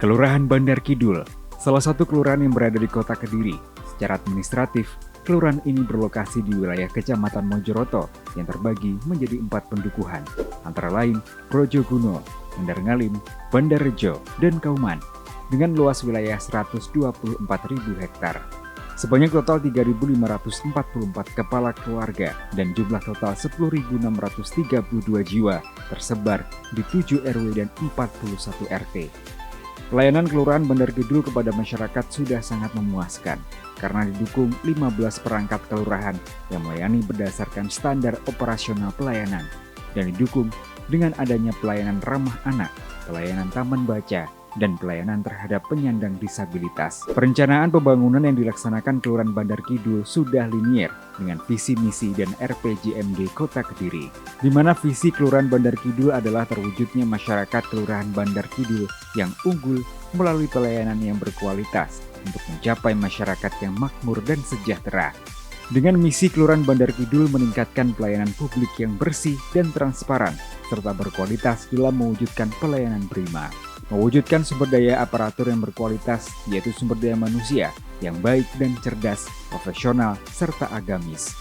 Kelurahan Bandar Kidul, salah satu kelurahan yang berada di kota Kediri. Secara administratif, kelurahan ini berlokasi di wilayah Kecamatan Mojoroto yang terbagi menjadi 4 pendukuhan, antara lain Projoguno, Bandar Ngalim, Bandar Rejo, dan Kauman, dengan luas wilayah 124.000 hektar. Sebanyak total 3.544 kepala keluarga dan jumlah total 10.632 jiwa tersebar di 7 RW dan 41 RT. Pelayanan Kelurahan Bandar Kidul kepada masyarakat sudah sangat memuaskan karena didukung 15 perangkat kelurahan yang melayani berdasarkan standar operasional pelayanan dan didukung dengan adanya pelayanan ramah anak, pelayanan taman baca, dan pelayanan terhadap penyandang disabilitas. Perencanaan pembangunan yang dilaksanakan Kelurahan Bandar Kidul sudah linier dengan visi misi dan RPJMD Kota Kediri, di mana visi Kelurahan Bandar Kidul adalah terwujudnya masyarakat Kelurahan Bandar Kidul yang unggul melalui pelayanan yang berkualitas untuk mencapai masyarakat yang makmur dan sejahtera. Dengan misi Kelurahan Bandar Kidul meningkatkan pelayanan publik yang bersih dan transparan, serta berkualitas dalam mewujudkan pelayanan prima. Mewujudkan sumber daya aparatur yang berkualitas, yaitu sumber daya manusia yang baik dan cerdas, profesional, serta agamis.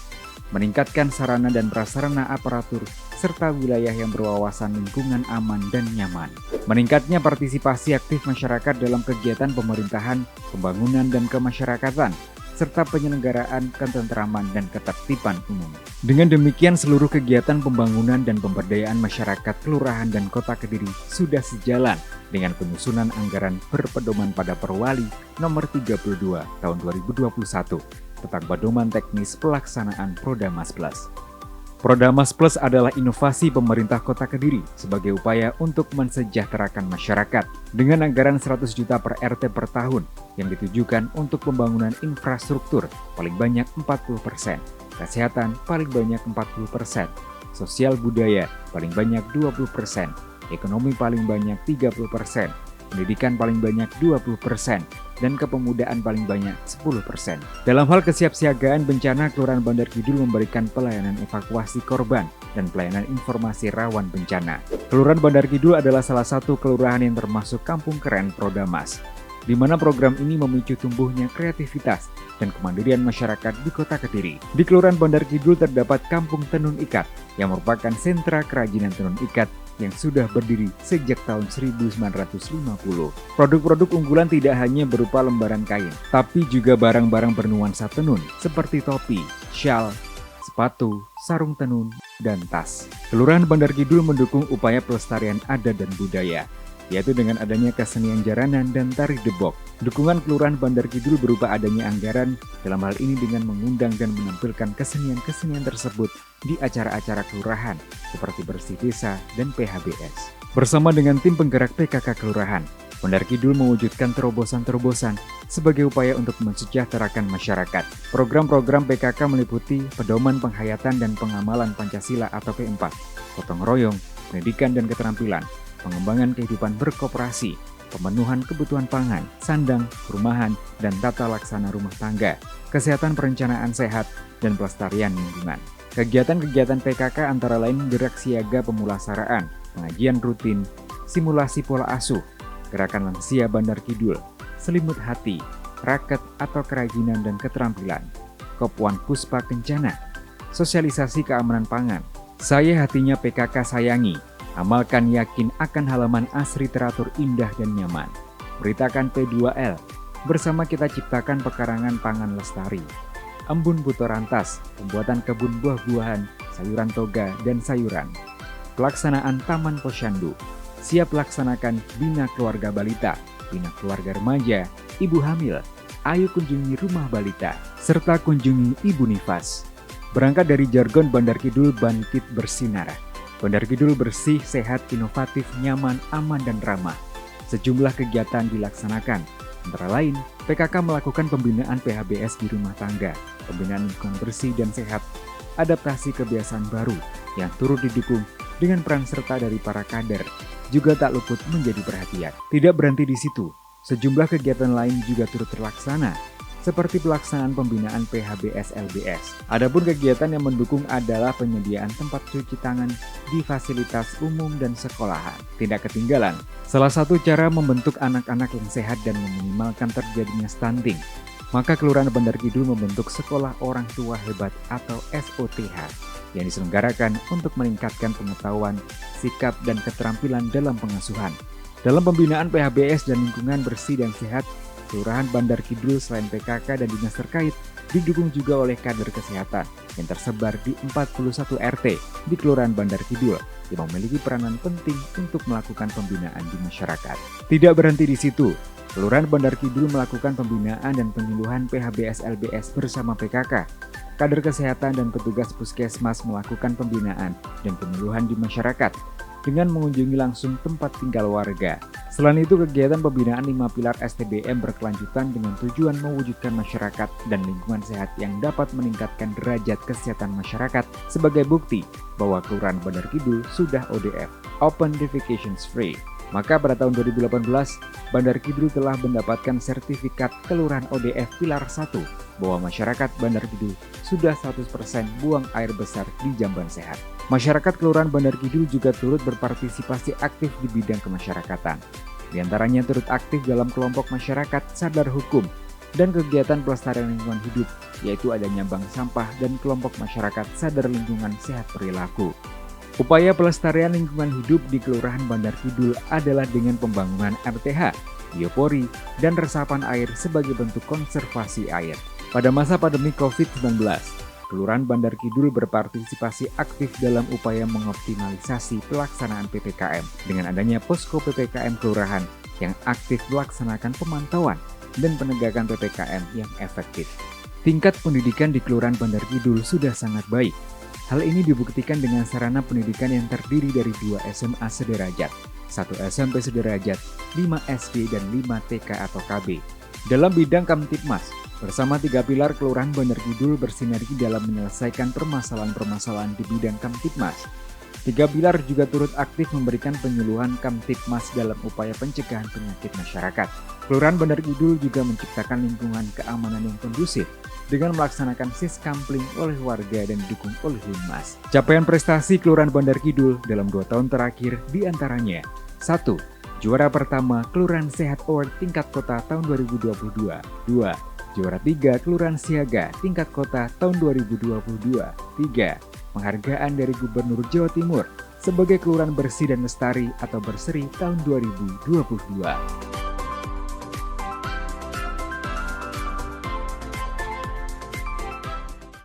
Meningkatkan sarana dan prasarana aparatur, serta wilayah yang berwawasan lingkungan aman dan nyaman. Meningkatnya partisipasi aktif masyarakat dalam kegiatan pemerintahan, pembangunan, dan kemasyarakatan, serta penyelenggaraan ketentraman dan ketertiban umum. Dengan demikian, seluruh kegiatan pembangunan dan pemberdayaan masyarakat Kelurahan dan Kota Kediri sudah sejalan dengan penyusunan anggaran berpedoman pada Perwali Nomor 32 Tahun 2021 tentang Pedoman Teknis Pelaksanaan Prodamas Plus. Prodamas Plus adalah inovasi pemerintah Kota Kediri sebagai upaya untuk mensejahterakan masyarakat dengan anggaran 100 juta per RT per tahun yang ditujukan untuk pembangunan infrastruktur paling banyak 40%, kesehatan paling banyak 40%, sosial budaya paling banyak 20%, ekonomi paling banyak 30%, pendidikan paling banyak 20%, dan kepemudaan paling banyak 10%. Dalam hal kesiapsiagaan bencana, Kelurahan Bandar Kidul memberikan pelayanan evakuasi korban dan pelayanan informasi rawan bencana. Kelurahan Bandar Kidul adalah salah satu kelurahan yang termasuk Kampung Keren Prodamas, di mana program ini memicu tumbuhnya kreativitas dan kemandirian masyarakat di Kota Kediri. Di Kelurahan Bandar Kidul terdapat Kampung Tenun Ikat yang merupakan sentra kerajinan tenun ikat yang sudah berdiri sejak tahun 1950. Produk-produk unggulan tidak hanya berupa lembaran kain, tapi juga barang-barang bernuansa tenun seperti topi, syal, sepatu, sarung tenun, dan tas. Kelurahan Bandar Kidul mendukung upaya pelestarian adat dan budaya, yaitu dengan adanya kesenian jaranan dan tari debok. Dukungan Kelurahan Bandar Kidul berupa adanya anggaran, dalam hal ini dengan mengundang dan menampilkan kesenian-kesenian tersebut di acara-acara kelurahan seperti Bersih Desa dan PHBS. Bersama dengan tim penggerak PKK Kelurahan, Bandar Kidul mewujudkan terobosan-terobosan sebagai upaya untuk mensejahterakan masyarakat. Program-program PKK meliputi pedoman penghayatan dan pengamalan Pancasila atau P4, gotong royong, pendidikan dan keterampilan, pengembangan kehidupan berkoperasi, pemenuhan kebutuhan pangan, sandang, perumahan, dan tata laksana rumah tangga, kesehatan perencanaan sehat, dan pelestarian lingkungan. Kegiatan-kegiatan PKK antara lain gerak siaga pemulasaraan, pengajian rutin, simulasi pola asuh, gerakan lansia Bandar Kidul, selimut hati, raket atau kerajinan dan keterampilan, Kopwan Puspa Kencana, sosialisasi keamanan pangan, saya hatinya PKK sayangi, amalkan yakin akan halaman asri teratur indah dan nyaman. Beritakan P2L. Bersama kita ciptakan pekarangan pangan lestari. Embun Butorantas, pembuatan kebun buah-buahan, sayuran toga, dan sayuran. Pelaksanaan Taman Posyandu. Siap laksanakan Bina Keluarga Balita, Bina Keluarga Remaja, Ibu Hamil. Ayo kunjungi Rumah Balita, serta kunjungi Ibu Nifas. Berangkat dari jargon Bandar Kidul bangkit bersinar. Bandar Kidul bersih, sehat, inovatif, nyaman, aman, dan ramah. Sejumlah kegiatan dilaksanakan, antara lain PKK melakukan pembinaan PHBS di rumah tangga, pembinaan lingkungan bersih dan sehat, adaptasi kebiasaan baru yang turut didukung dengan peran serta dari para kader, juga tak luput menjadi perhatian. Tidak berhenti di situ, sejumlah kegiatan lain juga turut terlaksana, seperti pelaksanaan pembinaan PHBS-LBS. Adapun kegiatan yang mendukung adalah penyediaan tempat cuci tangan di fasilitas umum dan sekolahan. Tidak ketinggalan, salah satu cara membentuk anak-anak yang sehat dan meminimalkan terjadinya stunting, maka Kelurahan Bandar Kidul membentuk Sekolah Orang Tua Hebat atau SOTH yang diselenggarakan untuk meningkatkan pengetahuan, sikap, dan keterampilan dalam pengasuhan. Dalam pembinaan PHBS dan lingkungan bersih dan sehat, Kelurahan Bandar Kidul selain PKK dan dinas terkait, didukung juga oleh kader kesehatan yang tersebar di 41 RT di Kelurahan Bandar Kidul yang memiliki peranan penting untuk melakukan pembinaan di masyarakat. Tidak berhenti di situ, Kelurahan Bandar Kidul melakukan pembinaan dan penyuluhan PHBS-LBS bersama PKK. Kader kesehatan dan petugas puskesmas melakukan pembinaan dan penyuluhan di masyarakat dengan mengunjungi langsung tempat tinggal warga. Selain itu, kegiatan pembinaan 5 pilar STBM berkelanjutan dengan tujuan mewujudkan masyarakat dan lingkungan sehat yang dapat meningkatkan derajat kesehatan masyarakat sebagai bukti bahwa Kelurahan Bandar Kidul sudah ODF, Open Defecations Free. Maka pada tahun 2018, Bandar Kidul telah mendapatkan sertifikat Kelurahan ODF Pilar 1 bahwa masyarakat Bandar Kidul sudah 100% buang air besar di jamban sehat. Masyarakat Kelurahan Bandar Kidul juga turut berpartisipasi aktif di bidang kemasyarakatan. Di antaranya turut aktif dalam kelompok masyarakat sadar hukum dan kegiatan pelestarian lingkungan hidup, yaitu adanya bank sampah dan kelompok masyarakat sadar lingkungan sehat perilaku. Upaya pelestarian lingkungan hidup di Kelurahan Bandar Kidul adalah dengan pembangunan RTH, biopori, dan resapan air sebagai bentuk konservasi air. Pada masa pandemi COVID-19, Kelurahan Bandar Kidul berpartisipasi aktif dalam upaya mengoptimalisasi pelaksanaan PPKM dengan adanya posko PPKM Kelurahan yang aktif melaksanakan pemantauan dan penegakan PPKM yang efektif. Tingkat pendidikan di Kelurahan Bandar Kidul sudah sangat baik. Hal ini dibuktikan dengan sarana pendidikan yang terdiri dari 2 SMA sederajat, 1 SMP sederajat, 5 SD, dan 5 TK atau KB. Dalam bidang Kamtibmas, bersama 3 pilar Kelurahan Bandar Kidul bersinergi dalam menyelesaikan permasalahan-permasalahan di bidang Kamtibmas. 3 pilar juga turut aktif memberikan penyuluhan Kamtibmas dalam upaya pencegahan penyakit masyarakat. Kelurahan Bandar Kidul juga menciptakan lingkungan keamanan yang kondusif dengan melaksanakan siskampling oleh warga dan didukung oleh Humas. Capaian prestasi Kelurahan Bandar Kidul dalam 2 tahun terakhir diantaranya 1. Juara pertama Kelurahan Sehat Award tingkat kota tahun 2022. 2. Juara 3 Kelurahan Siaga tingkat kota tahun 2022. 3. Penghargaan dari Gubernur Jawa Timur sebagai Kelurahan Bersih dan Lestari atau Berseri tahun 2022.